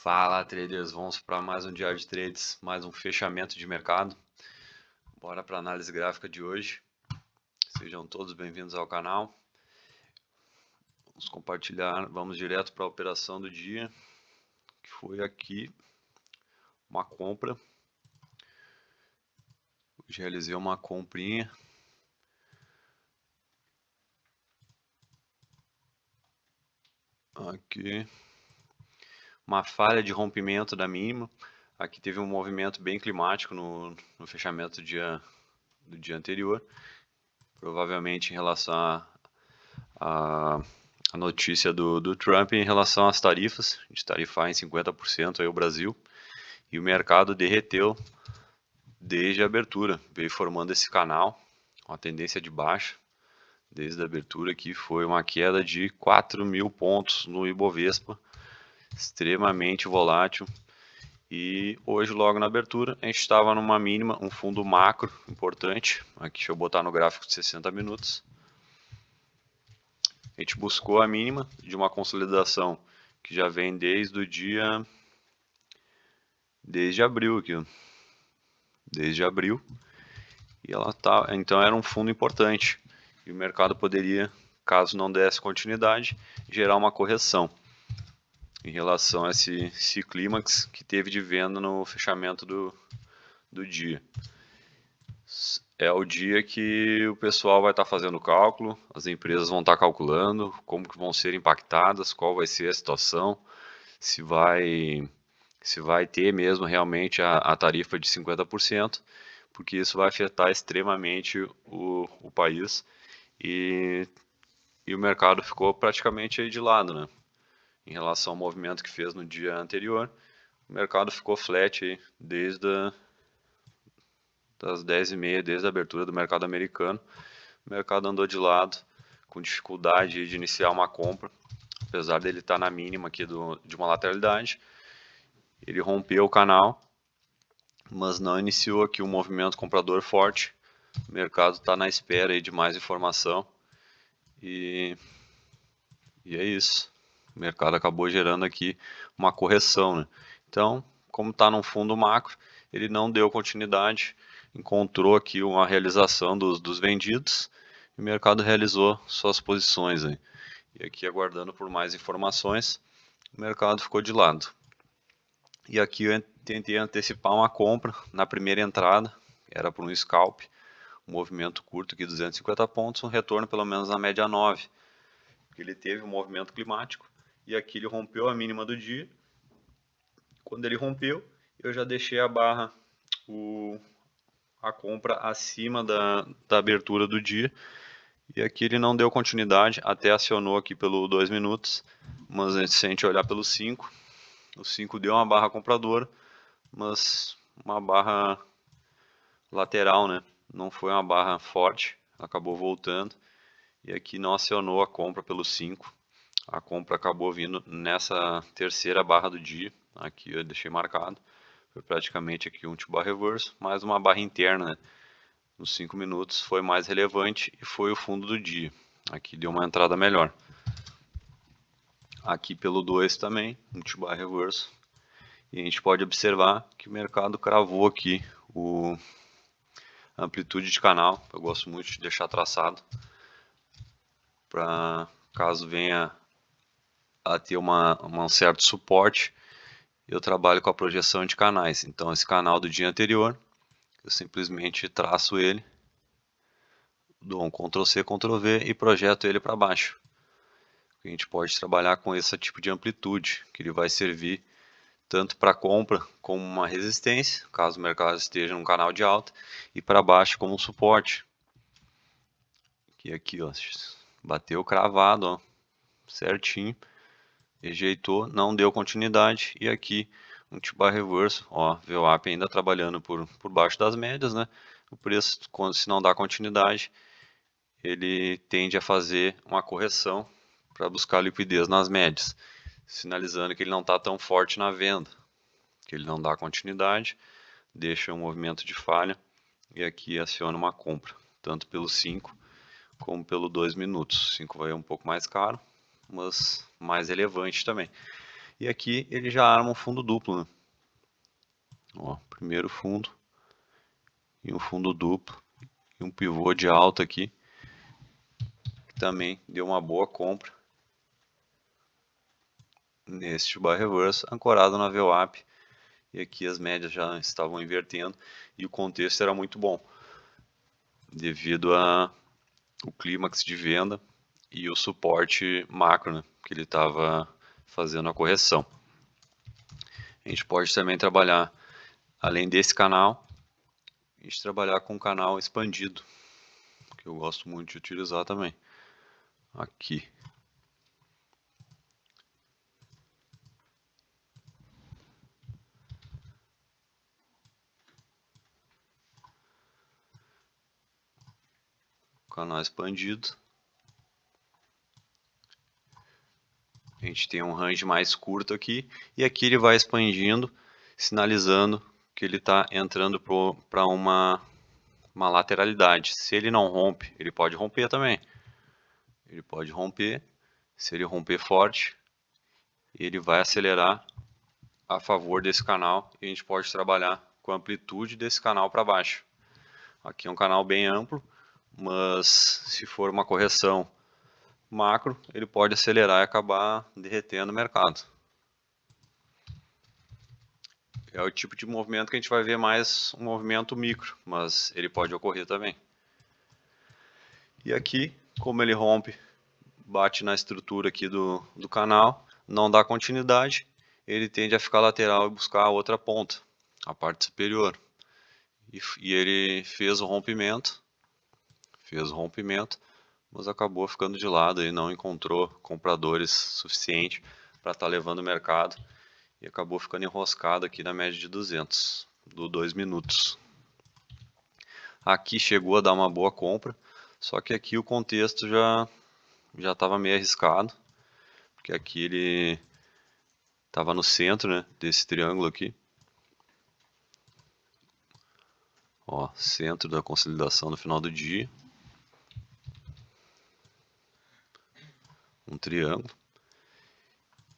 Fala, traders, vamos para mais um dia de trades, mais um fechamento de mercado. Bora para a análise gráfica de hoje. Sejam todos bem-vindos ao canal. Vamos compartilhar, vamos direto para a operação do dia, que foi aqui uma compra. Hoje realizei uma comprinha. Aqui uma falha de rompimento da mínima. Aqui teve um movimento bem climático no fechamento do dia anterior, provavelmente em relação a notícia do Trump em relação às tarifas, de tarifar em 50% aí o Brasil, e o mercado derreteu desde a abertura, veio formando esse canal, uma tendência de baixa, desde a abertura aqui foi uma queda de 4.000 pontos no Ibovespa, extremamente volátil, e hoje logo na abertura a gente estava numa mínima, um fundo macro importante, aqui deixa eu botar no gráfico de 60 minutos, a gente buscou a mínima de uma consolidação que já vem desde abril aqui, ó. Desde abril, e ela tá, então era um fundo importante, e o mercado poderia, caso não desse continuidade, gerar uma correção em relação a esse clímax que teve de venda no fechamento do dia. É o dia que o pessoal vai estar fazendo o cálculo, as empresas vão estar calculando como que vão ser impactadas, qual vai ser a situação, se vai ter mesmo realmente a tarifa de 50%, porque isso vai afetar extremamente o país e o mercado ficou praticamente aí de lado, né? Em relação ao movimento que fez no dia anterior, o mercado ficou flat aí desde das 10h30, desde a abertura do mercado americano. O mercado andou de lado, com dificuldade de iniciar uma compra, apesar dele estar na mínima aqui de uma lateralidade. Ele rompeu o canal, mas não iniciou aqui um movimento comprador forte. O mercado está na espera aí de mais informação e é isso. O mercado acabou gerando aqui uma correção, né? Então, como está num fundo macro, ele não deu continuidade, encontrou aqui uma realização dos vendidos e o mercado realizou suas posições aí. E aqui aguardando por mais informações, o mercado ficou de lado. E aqui eu tentei antecipar uma compra na primeira entrada, era por um scalp, um movimento curto aqui, 250 pontos, um retorno pelo menos na média 9, porque ele teve um movimento climático, e aqui ele rompeu a mínima do dia. Quando ele rompeu, eu já deixei a barra, a compra acima da abertura do dia, e aqui ele não deu continuidade, até acionou aqui pelo 2 minutos, mas se a gente olhar pelo 5, o 5 deu uma barra compradora, mas uma barra lateral, né? Não foi uma barra forte, acabou voltando, e aqui não acionou a compra pelo 5. A compra acabou vindo nessa terceira barra do dia, aqui eu deixei marcado, foi praticamente aqui um T-bar reverso, mais uma barra interna, né? Nos 5 minutos foi mais relevante e foi o fundo do dia, aqui deu uma entrada melhor. Aqui pelo 2 também, um T-bar reverso, e a gente pode observar que o mercado cravou aqui a amplitude de canal, eu gosto muito de deixar traçado, para caso venha a ter um certo suporte, eu trabalho com a projeção de canais. Então esse canal do dia anterior, eu simplesmente traço ele, dou um Ctrl C, Ctrl V e projeto ele para baixo. A gente pode trabalhar com esse tipo de amplitude, que ele vai servir tanto para compra como uma resistência, caso o mercado esteja num canal de alta, e para baixo como um suporte. Que aqui, ó, bateu cravado, ó, certinho, rejeitou, não deu continuidade, e aqui um T-bar reverso, ó, VWAP ainda trabalhando por baixo das médias, né? O preço, se não dá continuidade, ele tende a fazer uma correção para buscar liquidez nas médias, sinalizando que ele não está tão forte na venda, que ele não dá continuidade, deixa um movimento de falha e aqui aciona uma compra, tanto pelo 5 como pelo 2 minutos. 5 vai um pouco mais caro, mas mais relevante também. E aqui ele já arma um fundo duplo, né? Ó, primeiro fundo e um fundo duplo e um pivô de alta aqui, que também deu uma boa compra neste bar reverse, ancorado na VWAP, e aqui as médias já estavam invertendo e o contexto era muito bom, devido a o clímax de venda e o suporte macro, né, que ele estava fazendo a correção. A gente pode também trabalhar, além desse canal, a gente trabalhar com um canal expandido, que eu gosto muito de utilizar também. Aqui. Canal expandido. A gente tem um range mais curto aqui, e aqui ele vai expandindo, sinalizando que ele está entrando para uma lateralidade. Se ele não rompe, ele pode romper também. Ele pode romper, se ele romper forte, ele vai acelerar a favor desse canal e a gente pode trabalhar com a amplitude desse canal para baixo. Aqui é um canal bem amplo, mas se for uma correção macro, ele pode acelerar e acabar derretendo o mercado. É o tipo de movimento que a gente vai ver mais um movimento micro, mas ele pode ocorrer também. E aqui, como ele rompe, bate na estrutura aqui do canal, não dá continuidade, ele tende a ficar lateral e buscar a outra ponta, a parte superior. E ele fez o rompimento, mas acabou ficando de lado e não encontrou compradores suficientes para estar levando o mercado e acabou ficando enroscado aqui na média de 200, do 2 minutos. Aqui chegou a dar uma boa compra, só que aqui o contexto já estava meio arriscado, porque aqui ele estava no centro, né, desse triângulo aqui. Ó, centro da consolidação no final do dia. Um triângulo.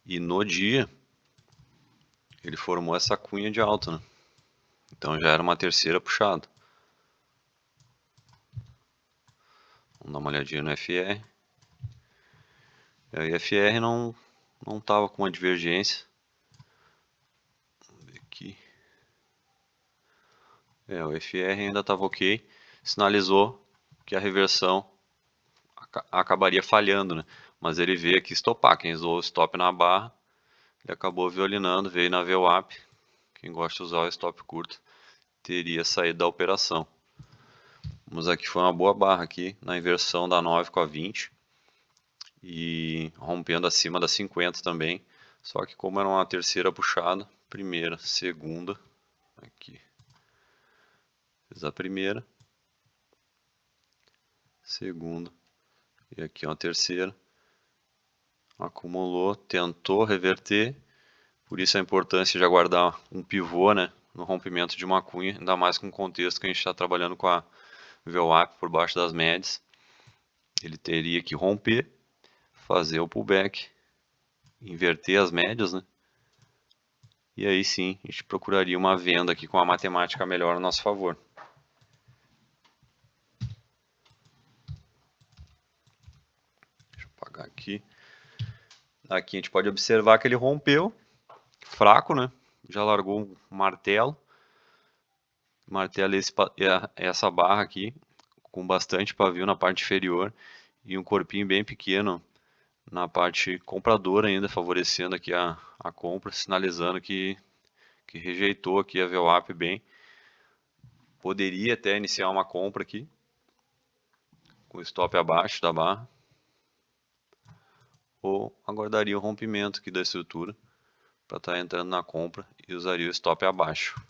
E no dia ele formou essa cunha de alta, né? Então já era uma terceira puxada. Vamos dar uma olhadinha no FR. O FR não estava com uma divergência. Vamos ver aqui. O FR ainda estava ok. Sinalizou que a reversão acabaria falhando, né? Mas ele veio aqui estopar. Quem usou o stop na barra, ele acabou violinando, veio na VWAP. Quem gosta de usar o stop curto teria saído da operação. Mas aqui foi uma boa barra aqui na inversão da 9 com a 20 e rompendo acima da 50 também. Só que como era uma terceira puxada, primeira, segunda, aqui. Fiz a primeira, segunda e aqui uma terceira. Acumulou, tentou reverter, por isso a importância de aguardar um pivô, né, no rompimento de uma cunha, ainda mais com o contexto que a gente está trabalhando com a VWAP por baixo das médias. Ele teria que romper, fazer o pullback, inverter as médias, né? E aí sim, a gente procuraria uma venda aqui com a matemática melhor a nosso favor. Deixa eu apagar aqui. Aqui a gente pode observar que ele rompeu, fraco, né? Já largou um martelo. Martelo essa barra aqui, com bastante pavio na parte inferior e um corpinho bem pequeno na parte compradora ainda, favorecendo aqui a compra, sinalizando que rejeitou aqui a VWAP bem. Poderia até iniciar uma compra aqui, com stop abaixo da barra, ou aguardaria o rompimento aqui da estrutura para estar entrando na compra e usaria o stop abaixo.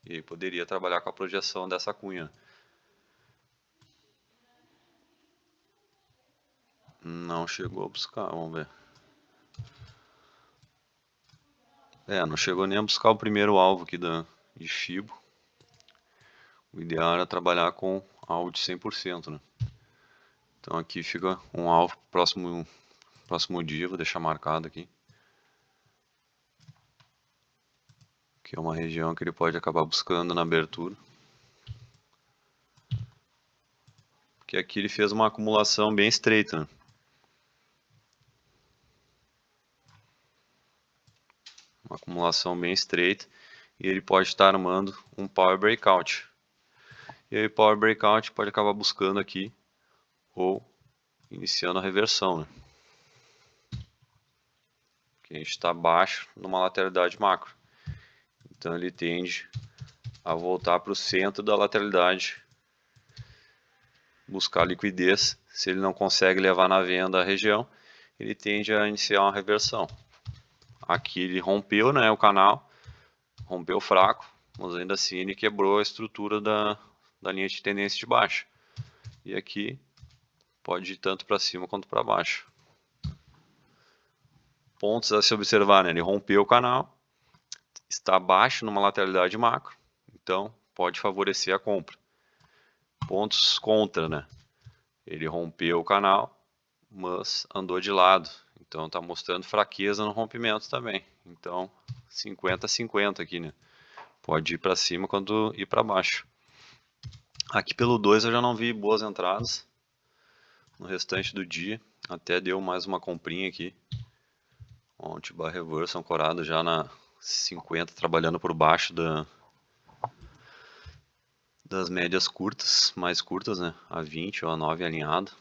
E aí poderia trabalhar com a projeção dessa cunha. Não chegou a buscar, vamos ver. Não chegou nem a buscar o primeiro alvo aqui de FIBO. O ideal era trabalhar com alvo de 100%, né? Então aqui fica um alvo próximo dia, vou deixar marcado aqui. que é uma região que ele pode acabar buscando na abertura. Porque aqui ele fez uma acumulação bem estreita, né? Uma acumulação bem estreita, e ele pode estar armando um Power Breakout. E aí Power Breakout pode acabar buscando aqui, ou iniciando a reversão, né? Porque a gente está abaixo numa lateralidade macro. Então ele tende a voltar para o centro da lateralidade, buscar liquidez. Se ele não consegue levar na venda a região, ele tende a iniciar uma reversão. Aqui ele rompeu, né, o canal, rompeu fraco, mas ainda assim ele quebrou a estrutura da linha de tendência de baixa. E aqui pode ir tanto para cima quanto para baixo. Pontos a se observar, né? Ele rompeu o canal, está abaixo numa lateralidade macro, então pode favorecer a compra. Pontos contra, né? Ele rompeu o canal, mas andou de lado, então está mostrando fraqueza no rompimento também. Então 50-50 aqui, né? Pode ir para cima quando ir para baixo. Aqui pelo 2 eu já não vi boas entradas no restante do dia, até deu mais uma comprinha aqui. Ontem bar reverso ancorado já na 50, trabalhando por baixo das médias curtas, mais curtas, né? A 20 ou a 9 alinhado.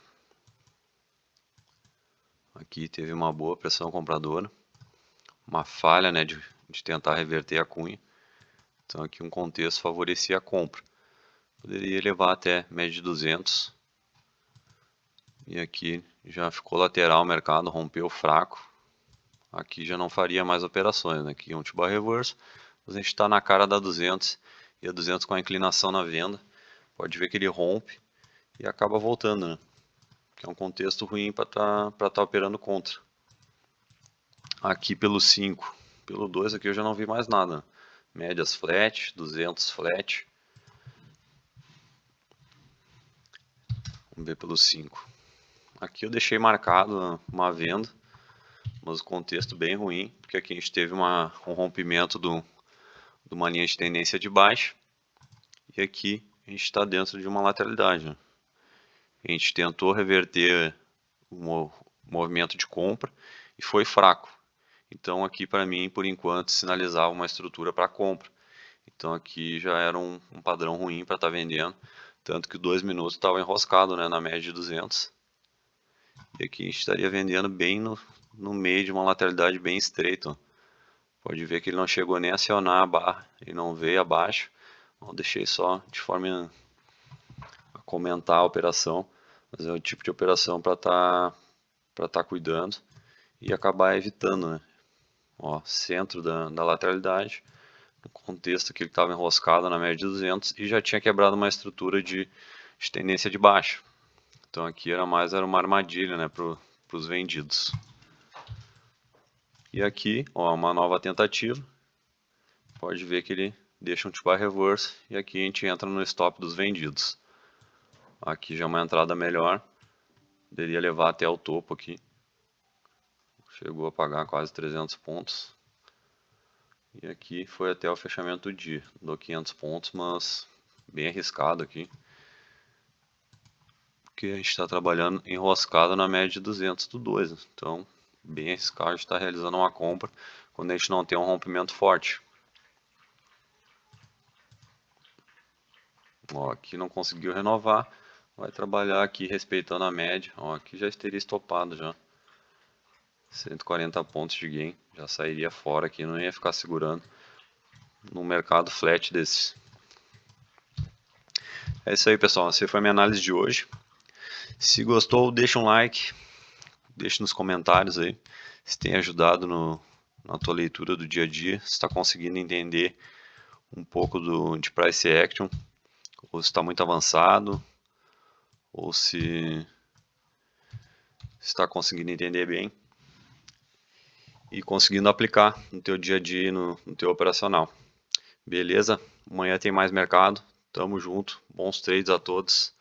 Aqui teve uma boa pressão compradora, uma falha, né, de tentar reverter a cunha. Então aqui um contexto favorecia a compra. Poderia levar até média de 200. E aqui já ficou lateral o mercado, rompeu fraco. Aqui já não faria mais operações, né? Aqui um T-bar reverso. A gente está na cara da 200 e a 200 com a inclinação na venda. Pode ver que ele rompe e acaba voltando, né? Que é um contexto ruim para tá operando contra. Aqui pelo 5, pelo 2 aqui eu já não vi mais nada. Médias flat, 200 flat. Vamos ver pelo 5. Aqui eu deixei marcado uma venda, mas o contexto bem ruim, porque aqui a gente teve um rompimento de uma linha de tendência de baixa, e aqui a gente está dentro de uma lateralidade, né? A gente tentou reverter o movimento de compra e foi fraco. Então aqui para mim, por enquanto, sinalizava uma estrutura para compra. Então aqui já era um padrão ruim para estar vendendo, tanto que 2 minutos estava enroscado, né, na média de 200. E aqui a gente estaria vendendo bem no meio de uma lateralidade bem estreita, ó. Pode ver que ele não chegou nem a acionar a barra, ele não veio abaixo. Eu deixei só de forma a comentar a operação, mas é o tipo de operação para tá cuidando e acabar evitando, né? Ó, centro da lateralidade, no contexto que ele estava enroscado na média de 200 e já tinha quebrado uma estrutura de tendência de baixa. Então aqui era uma armadilha, né, para os vendidos. E aqui, ó, uma nova tentativa. Pode ver que ele deixa um T-bar reverse e aqui a gente entra no stop dos vendidos. Aqui já é uma entrada melhor. Poderia levar até o topo aqui. Chegou a pagar quase 300 pontos. E aqui foi até o fechamento do dia. Dou 500 pontos, mas bem arriscado aqui. Porque a gente está trabalhando enroscado na média de 200 do 2. Então, bem arriscado de estar realizando uma compra quando a gente não tem um rompimento forte. Ó, aqui não conseguiu renovar. Vai trabalhar aqui respeitando a média. Ó, aqui já estaria estopado já. 140 pontos de gain. Já sairia fora aqui, não ia ficar segurando no mercado flat desse. É isso aí, pessoal. Essa foi a minha análise de hoje. Se gostou, deixa um like. Deixe nos comentários aí se tem ajudado na tua leitura do dia a dia. Se está conseguindo entender um pouco de price action. Ou se está muito avançado. Ou se está conseguindo entender bem e conseguindo aplicar no teu dia a dia e no teu operacional. Beleza? Amanhã tem mais mercado. Tamo junto. Bons trades a todos.